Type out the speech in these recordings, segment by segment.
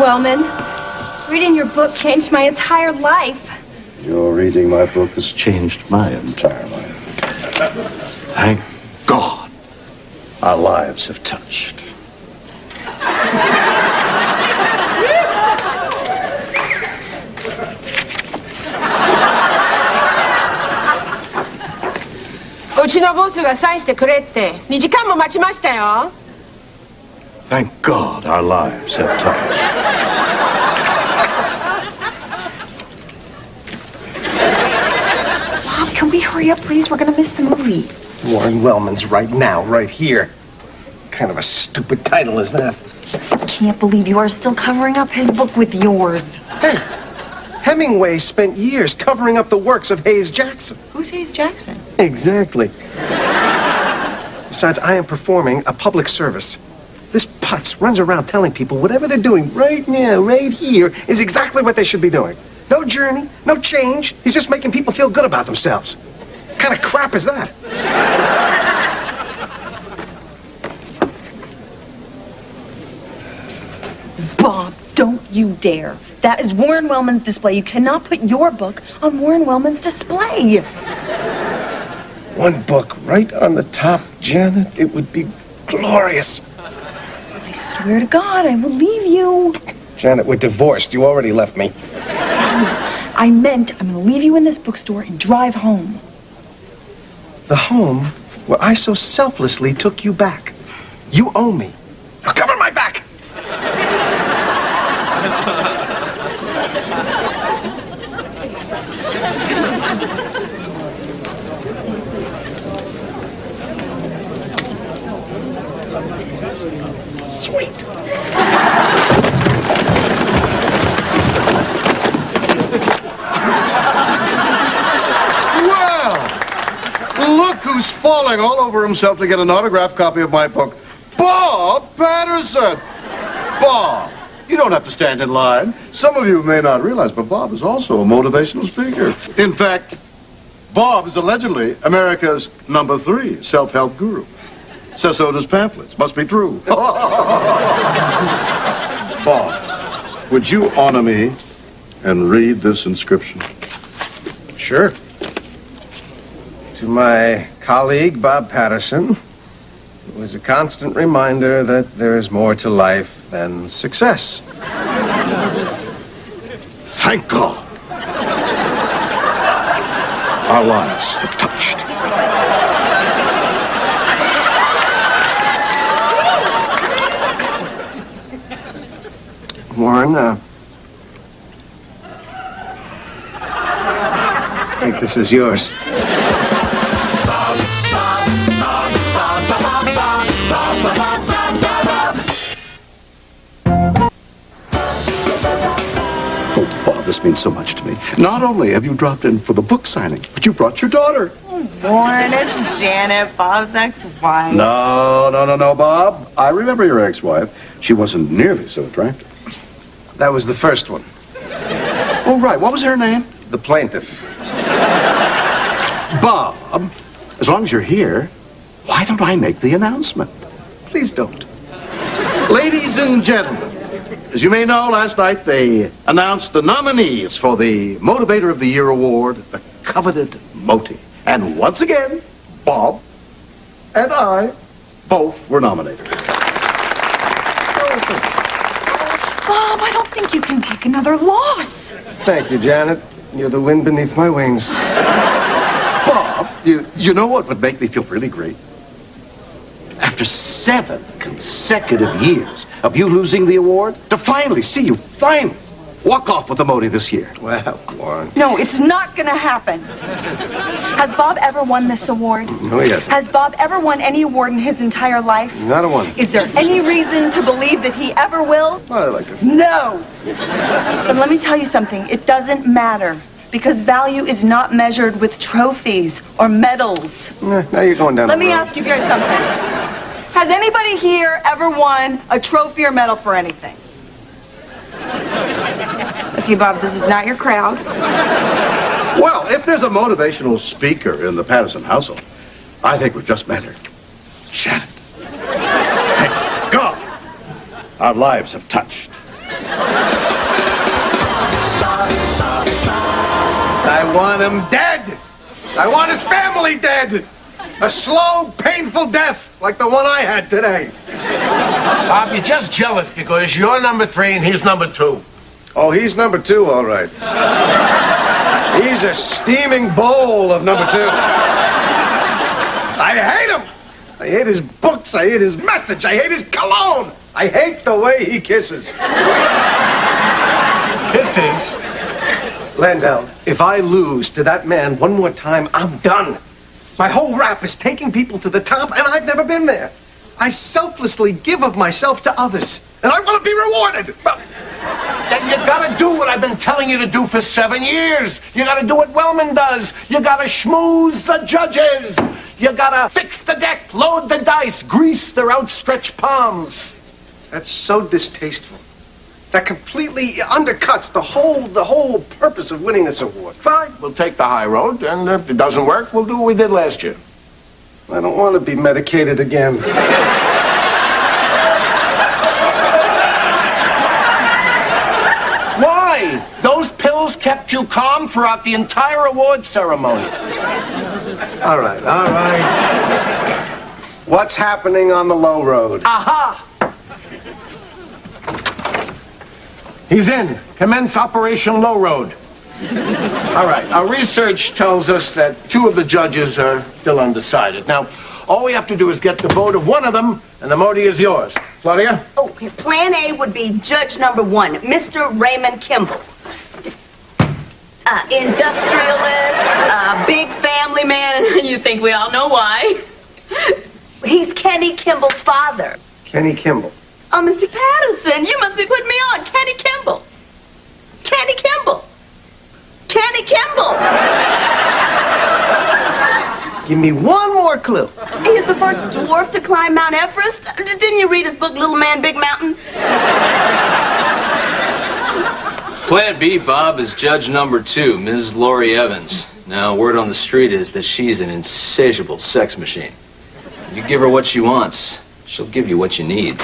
Wellman. Reading your book changed my entire life. Your reading my book has changed my entire life. Thank God our lives have touched. Thank God our lives have touched. Bob, can we hurry up, please? We're gonna miss the movie. Warren Wellman's right now, right here. What kind of a stupid title is that? I can't believe you are still covering up his book with yours. Hey, Hemingway spent years covering up the works of Hayes Jackson. Who's Hayes Jackson? Exactly. Besides, I am performing a public service. This putz runs around telling people whatever they're doing right now, right here, is exactly what they should be doing. No journey, no change. He's just making people feel good about themselves. What kind of crap is that? Bob, don't you dare. That is Warren Wellman's display. You cannot put your book on Warren Wellman's display. One book right on the top, Janet. It would be glorious. I swear to God, I will leave you. Janet, we're divorced. You already left me. I meant I'm going to leave you in this bookstore and drive home. The home where I so selflessly took you back. You owe me. Now cover my back. Sweet. Look who's falling all over himself to get an autographed copy of my book. Bob Patterson! Bob, you don't have to stand in line. Some of you may not realize, but Bob is also a motivational speaker. In fact, Bob is allegedly America's #3 self-help guru. Says so in his pamphlets. Must be true. Bob, would you honor me and read this inscription? Sure. To my colleague, Bob Patterson, it was a constant reminder that there is more to life than success. Thank God. Our lives have touched. Warren, I think this is yours. Oh, Bob, this means so much to me. Not only have you dropped in for the book signing, but you brought your daughter. Oh, Warren, it's Janet, Bob's ex-wife. No, Bob. I remember your ex-wife. She wasn't nearly so attractive. That was the first one. Oh, right. What was her name? The plaintiff. Bob, as long as you're here, why don't I make the announcement? Please don't. Ladies and gentlemen, as you may know, last night they announced the nominees for the Motivator of the Year award, the coveted Moti. And once again, Bob and I both were nominated. Bob, I don't think you can take another loss. Thank you, Janet. You're the wind beneath my wings. Bob, you know what would make me feel really great? After 7 consecutive years of you losing the award, to finally see you walk off with the Moti this year. Well, Warren. No, it's not going to happen. Has Bob ever won this award? No, he hasn't. Has Bob ever won any award in his entire life? Not a one. Is there any reason to believe that he ever will? Well, I like to... No. But let me tell you something. It doesn't matter. Because value is not measured with trophies or medals. Now you're going down Let the me road. ask you guys something. Has anybody here ever won a trophy or medal for anything? Okay, Bob, this is not your crowd. Well, if there's a motivational speaker in the Patterson household, I think we've just met her. Janet. Thank God. Our lives have touched. I want him dead. I want his family dead. A slow, painful death like the one I had today. Bob, you're just jealous because you're number 3 and he's number 2. Oh, he's number 2, all right. He's a steaming bowl of number 2. I hate him. I hate his books. I hate his message. I hate his cologne. I hate the way he kisses. Kisses? Landell, if I lose to that man one more time, I'm done. My whole rap is taking people to the top, and I've never been there. I selflessly give of myself to others, and I want to be rewarded. Then you gotta do what I've been telling you to do for 7 years. You gotta do what Wellman does. You gotta schmooze the judges. You gotta fix the deck, load the dice, grease their outstretched palms. That's so distasteful. That completely undercuts the whole purpose of winning this award. Fine, we'll take the high road, and if it doesn't work, we'll do what we did last year. I don't want to be medicated again. Why? Those pills kept you calm throughout the entire award ceremony. All right. What's happening on the low road? Aha! He's in. Commence Operation Low Road. All right. Our research tells us that 2 of the judges are still undecided. Now, all we have to do is get the vote of one of them, and the Modi is yours. Claudia? Oh, plan A would be judge number 1, Mr. Raymond Kimball. Industrialist, big family man. You think we all know why. He's Kenny Kimball's father. Kenny Kimball. Oh, Mr. Patterson, you must be putting me on. Kenny Kimball. Kenny Kimball. Kenny Kimball. Give me one more clue. He's the first dwarf to climb Mount Everest. Didn't you read his book, Little Man, Big Mountain? Plan B, Bob, is judge number 2, Ms. Laurie Evans. Now, word on the street is that she's an insatiable sex machine. You give her what she wants, she'll give you what you need.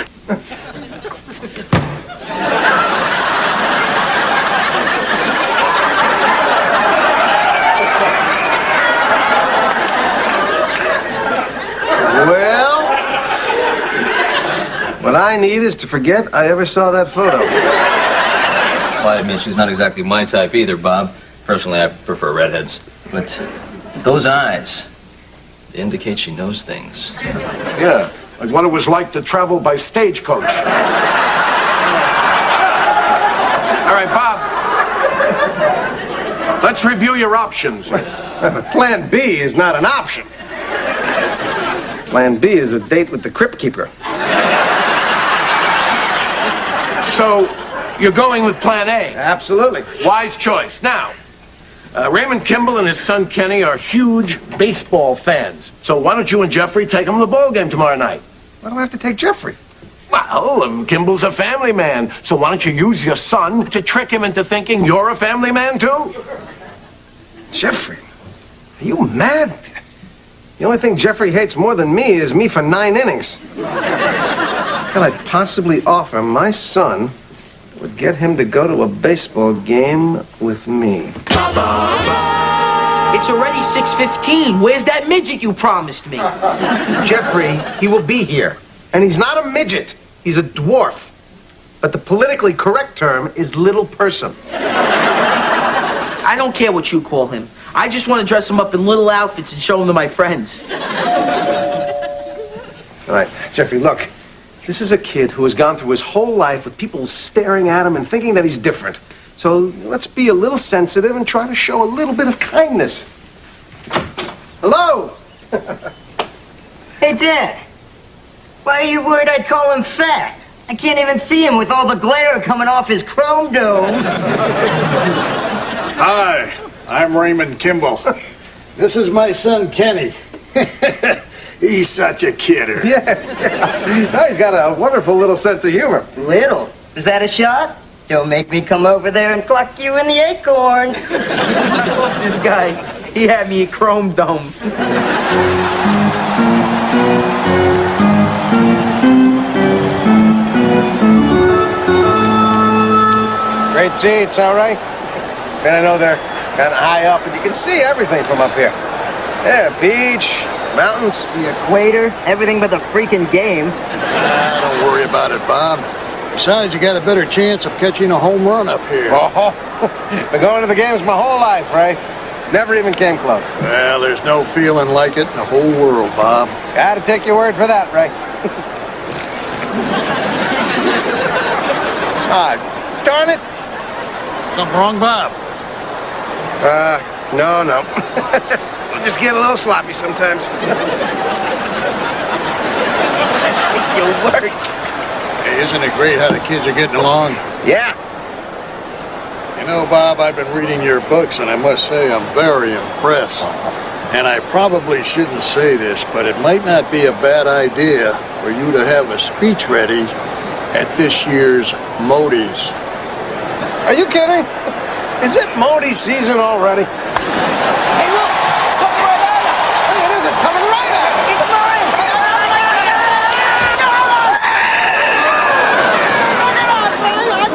Well, what I need is to forget I ever saw that photo. Well, I mean, she's not exactly my type either, Bob. Personally, I prefer redheads. But those eyes, they indicate she knows things. Yeah, like what it was like to travel by stagecoach. All right, Bob. Let's review your options. Plan B is not an option. Plan B is a date with the crypt keeper. So, you're going with Plan A? Absolutely. Wise choice. Now, Raymond Kimball and his son Kenny are huge baseball fans. So why don't you and Jeffrey take them to the ball game tomorrow night? Why do I have to take Jeffrey? Well, Kimball's a family man. So why don't you use your son to trick him into thinking you're a family man too? Jeffrey? Are you mad? The only thing Jeffrey hates more than me is me for 9 innings. What could I possibly offer my son that would get him to go to a baseball game with me? It's already 6:15. Where's that midget you promised me? Jeffrey, he will be here. And he's not a midget. He's a dwarf. But the politically correct term is little person. I don't care what you call him. I just want to dress him up in little outfits and show him to my friends. All right, Jeffrey, look. This is a kid who has gone through his whole life with people staring at him and thinking that he's different. So let's be a little sensitive and try to show a little bit of kindness. Hello? Hey, Dad. Why are you worried I'd call him fat? I can't even see him with all the glare coming off his chrome dome. Hi, I'm Raymond Kimball. This is my son, Kenny. He's such a kidder. Yeah. Oh, he's got a wonderful little sense of humor. Little? Is that a shot? Don't make me come over there and pluck you in the acorns. This guy, he had me at Chrome Dome. Great seats, all right? And I know they're kind of high up, but you can see everything from up here. Yeah, beach, mountains. The equator, everything but the freaking game. Don't worry about it, Bob. Besides, you got a better chance of catching a home run up here. Oh, been going to the games my whole life, Ray. Never even came close. Well, there's no feeling like it in the whole world, Bob. Gotta take your word for that, Ray. Darn it. Something wrong, Bob? No. I just get a little sloppy sometimes. Take your word. Hey, isn't it great how the kids are getting along? Yeah. You know, Bob, I've been reading your books, and I must say I'm very impressed. And I probably shouldn't say this, but it might not be a bad idea for you to have a speech ready at this year's Modi's. Are you kidding? Is it Modi season already? Hey, look! It's coming right at us! Hey, it isn't coming right at us! Keep in mind!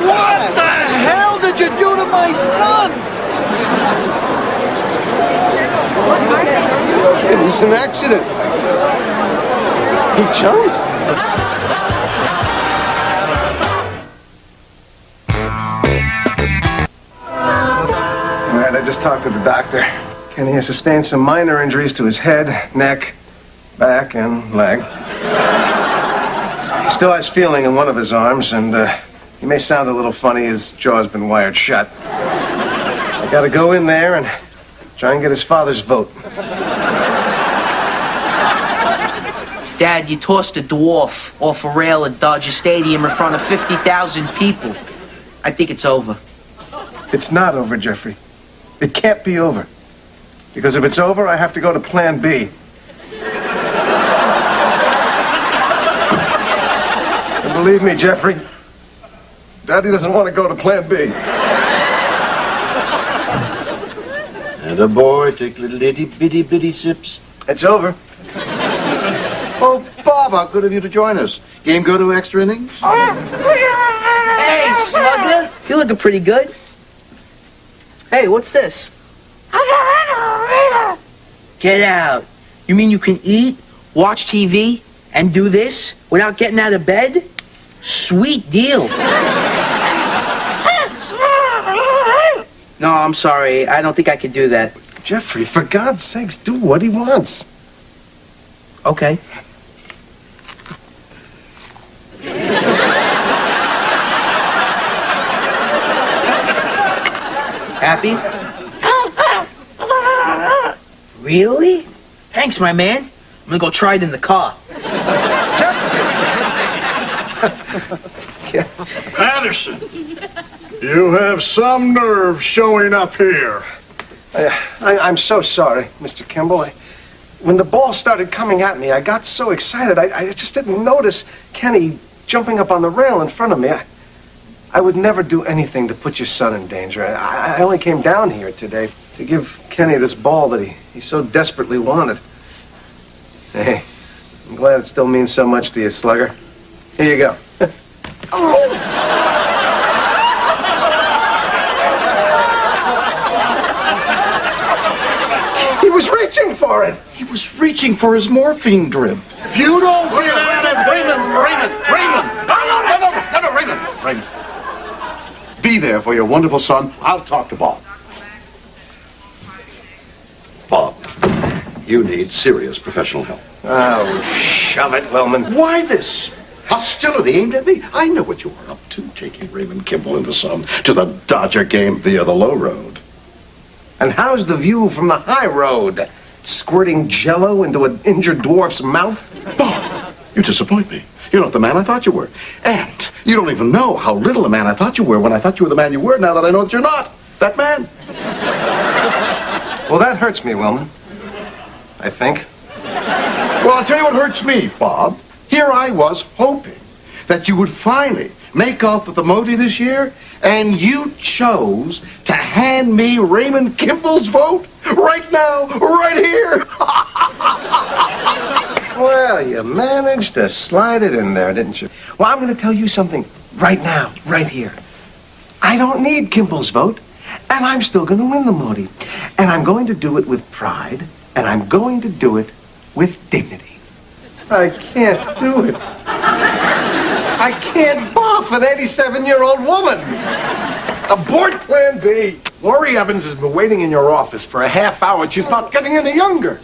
What the hell did you do to my son? It was an accident. He jumped. All right, I just talked to the doctor. Kenny has sustained some minor injuries to his head, neck, back, and leg. He still has feeling in one of his arms, and he may sound a little funny. His jaw's been wired shut. I gotta go in there and try and get his father's vote. Dad, you tossed a dwarf off a rail at Dodger Stadium in front of 50,000 people. I think it's over. It's not over, Jeffrey. It can't be over. Because if it's over, I have to go to Plan B. And believe me, Jeffrey, Daddy doesn't want to go to Plan B. And a boy, take little itty bitty bitty sips. It's over. Oh, Bob, how good of you to join us. Game go to extra innings? Hey, Slugger, you're looking pretty good. Hey, what's this? Get out. You mean you can eat, watch TV, and do this without getting out of bed? Sweet deal. No, I'm sorry. I don't think I can do that. Jeffrey, for God's sakes, do what he wants. Okay. Happy? Really? Thanks, my man. I'm gonna go try it in the car. Patterson, you have some nerve showing up here. I'm so sorry, Mr. Kimball. When the ball started coming at me, I got so excited, I just didn't notice Kenny jumping up on the rail in front of me. I would never do anything to put your son in danger. I only came down here today to give Kenny this ball that he so desperately wanted. Hey, I'm glad it still means so much to you, Slugger. Here you go. He was reaching for it. He was reaching for his morphine drip. If you don't get out of Raymond. Be there for your wonderful son. I'll talk to Bob. Bob, you need serious professional help. Oh, shove it, Wellman. Why this hostility aimed at me? I know what you were up to, taking Raymond Kimball and the son to the Dodger game via the low road. And how's the view from the high road? Squirting Jell-O into an injured dwarf's mouth? Bob, you disappoint me. You're not the man I thought you were. And you don't even know how little a man I thought you were when I thought you were the man you were, now that I know that you're not that man. Well, that hurts me, Wellman. I think. Well, I'll tell you what hurts me, Bob. Here I was hoping that you would finally make off with the Modi this year, and you chose to hand me Raymond Kimball's vote right now, right here. Well, you managed to slide it in there, didn't you? Well, I'm going to tell you something right now, right here. I don't need Kimball's vote, and I'm still going to win the Modi. And I'm going to do it with pride, and I'm going to do it with dignity. I can't do it. I can't buff an 87-year-old woman. Abort Plan B. Lori Evans has been waiting in your office for a half hour. She's not getting any younger.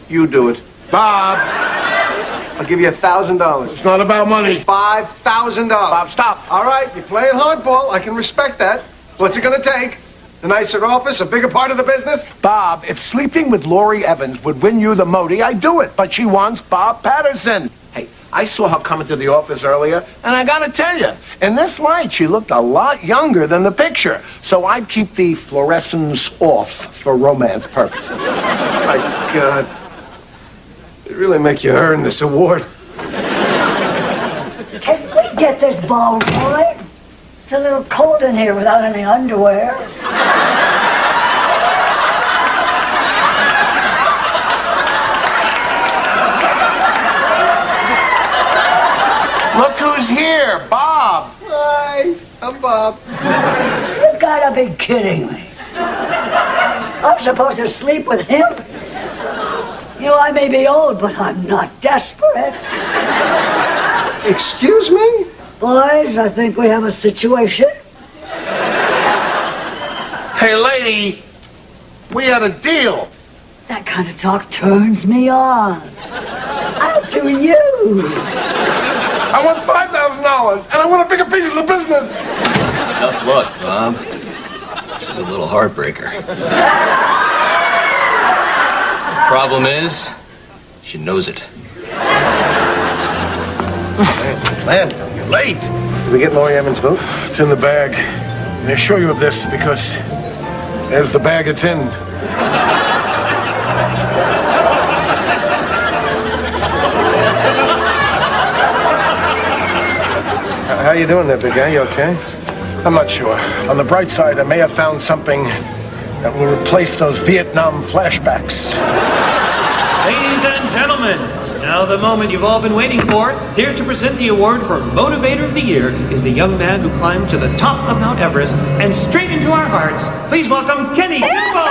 You do it. Bob, I'll give you $1,000. It's not about money. $5,000. Bob, stop. All right, you're playing hardball. I can respect that. What's it going to take? A nicer office, a bigger part of the business? Bob, if sleeping with Lori Evans would win you the Modi, I'd do it. But she wants Bob Patterson. Hey, I saw her coming to the office earlier, and I gotta tell you, in this light, she looked a lot younger than the picture. So I'd keep the fluorescence off for romance purposes. My God. They really make you earn this award. Can we get this ball rolling? It's a little cold in here without any underwear. Look who's here, Bob. Hi, I'm Bob. You've gotta be kidding me. I'm supposed to sleep with him? You know, I may be old, but I'm not desperate. Excuse me? Boys, I think we have a situation. Hey, lady, we had a deal. That kind of talk turns me on. How do you? I want $5,000, and I want a bigger piece of the business. Tough luck, Bob. She's a little heartbreaker. Problem is, she knows it. Man, you're late. Did we get Lori Evans' vote? It's in the bag. And I assure you of this because there's the bag it's in. How you doing there, big guy? You okay? I'm not sure. On the bright side, I may have found something that will replace those Vietnam flashbacks. Ladies and gentlemen, now the moment you've all been waiting for. Here to present the award for Motivator of the Year is the young man who climbed to the top of Mount Everest and straight into our hearts. Please welcome Kenny Kimball.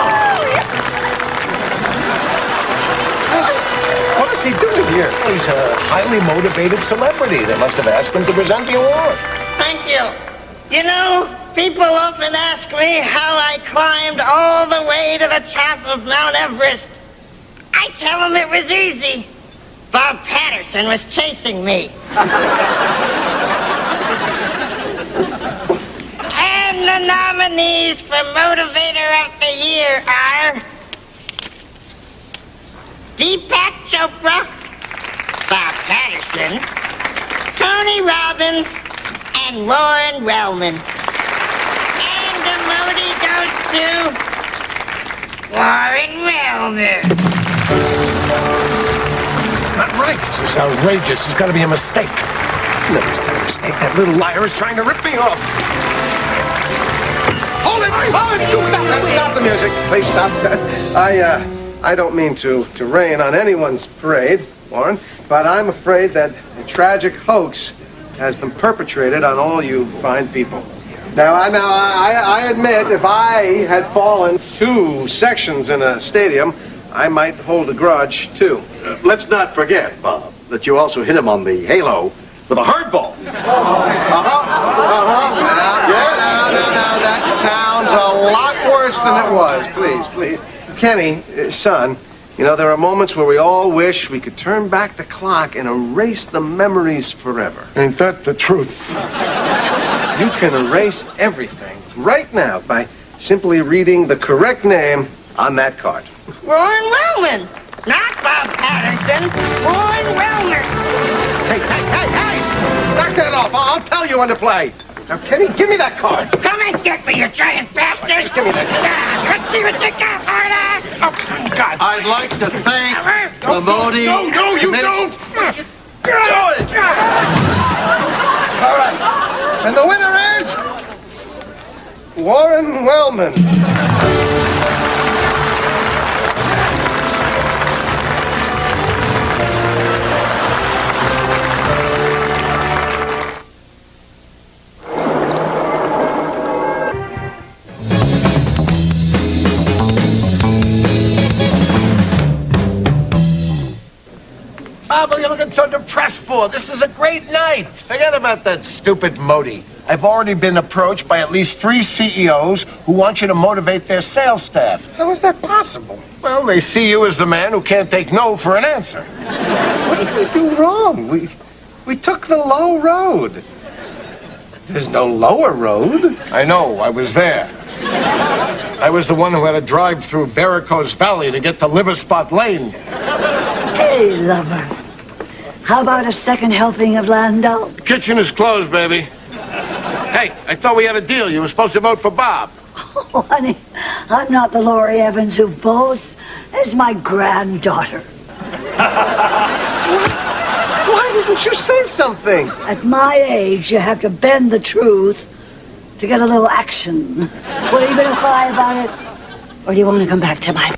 What is he doing here? He's a highly motivated celebrity. They must have asked him to present the award. Thank you. You know, people often ask me how I climbed all the way to the top of Mount Everest. I tell them it was easy. Bob Patterson was chasing me. And the nominees for Motivator of the Year are Deepak Chopra, Bob Patterson, Tony Robbins, and Warren Wellman. And the Modi goes to Warren Wellman. Not right. This is outrageous. There's got to be a mistake. No, it's not a mistake. That little liar is trying to rip me off. Hold it! Hold it! You stop the music. Please stop. I don't mean to rain on anyone's parade, Warren, but I'm afraid that a tragic hoax has been perpetrated on all you fine people. Now, I admit, if I had fallen 2 sections in a stadium, I might hold a grudge, too. Let's not forget, Bob, that you also hit him on the halo with a hardball. Now, that sounds a lot worse than it was. Please. Kenny, son, you know, there are moments where we all wish we could turn back the clock and erase the memories forever. Ain't that the truth? You can erase everything right now by simply reading the correct name on that card. Warren Wellman. Not Bob Patterson. Warren Wellman. Hey! Knock that off. I'll tell you when to play. Now, Kenny, give me that card. Come and get me, you giant bastard. Just give me that card. Let's see what you got, hard ass. Oh, God. I'd like to thank the Modi. No, you don't. Do it. All right. And the winner is Warren Wellman. Bob, what are you looking so depressed for? This is a great night. Forget about that stupid Modi. I've already been approached by at least 3 CEOs who want you to motivate their sales staff. How is that possible? Well, they see you as the man who can't take no for an answer. What did we do wrong? We took the low road. There's no lower road. I know, I was there. I was the one who had to drive through Varicose Valley to get to Liverspot Lane. Hey, lover. How about a second helping of Landau? The kitchen is closed, baby. Hey, I thought we had a deal. You were supposed to vote for Bob. Oh, honey, I'm not the Laurie Evans who boasts. There's my granddaughter. Why didn't you say something? At my age, you have to bend the truth to get a little action. Will you even cry about it? Or do you want to come back to my...